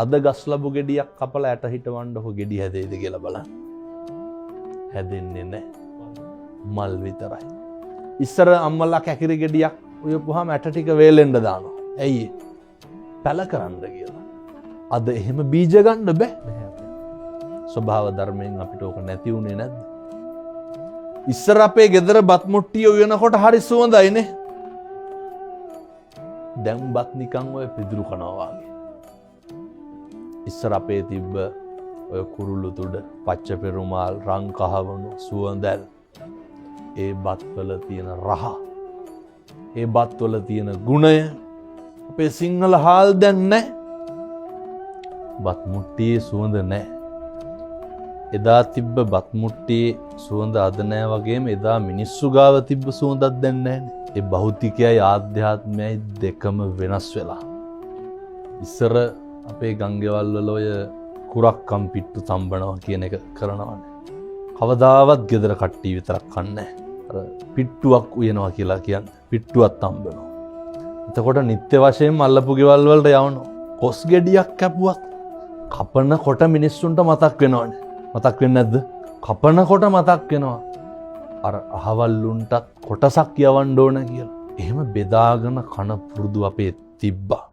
අද ගස් ලැබු ගෙඩියක් කපලා ඇට හිටවන්නකො ගෙඩි හැදෙයිද කියලා බලන්න. හැදෙන්නේ නැහැ. මල් විතරයි. ඉස්සර අම්මලා කැකිරි ගෙඩියක් උයපුවාම ඇට ටික වේලෙන්න දානවා. ඇයි? පැල කරන්න කියලා. අද එහෙම බීජ ගන්න බෑ. ස්වභාව ධර්මයෙන් අපිට ඕක නැති වුණේ නැද්ද? ඉස්සර අපේ ගෙදර බත් මුට්ටිය උයනකොට හරි සුවඳයිනේ. දැන් බත් නිකන් ඔය පිදුරු කනවා වගේ. ඉස්සර අපේ තිබ්බ ඔය කුරුළු තුඩ, පච්ච පෙරුමාල්, රන් කහවණු, සුවඳල්, ඒ බත්වල තියෙන රහ, ඒ බත්වල තියෙන ගුණය අපේ සිංහල හාල් දැන් නැහැ. බත් මුට්ටියේ සුවඳ නැහැ. එදා තිබ්බ බත් මුට්ටියේ සුවඳ අද නැහැ වගේම එදා මිනිස්සු ගාව තිබ්බ සුවඳක් දැන් නැහැනේ. ඒ භෞතිකයයි ආධ්‍යාත්මයයි දෙකම වෙනස් වෙලා. ඉස්සර අපේ ගංගෙවල් වල ඔය කුරක්කම් පිට්ටු තම්බනවා කියන එක කරනවානේ. කවදාවත් ගෙදර කට්ටිය විතරක් කන්නේ අර පිට්ටුවක් උයනවා කියලා කියන්නේ. පිට්ටුවක් තම්බනවා. එතකොට නිත්‍ය වශයෙන්ම අල්ලපු ගෙවල් වලට යවනවා. කොස් ගෙඩියක් කැපුවත් කපනකොට මිනිස්සුන්ට මතක් වෙනවනේ. මතක් වෙන්නේ නැද්ද? කපනකොට මතක් වෙනවා. අර අහවල්ලුන්ටත් කොටසක් යවන්න ඕන කියලා. එහෙම බෙදාගෙන කන පුරුදු අපේ තිබ්බා.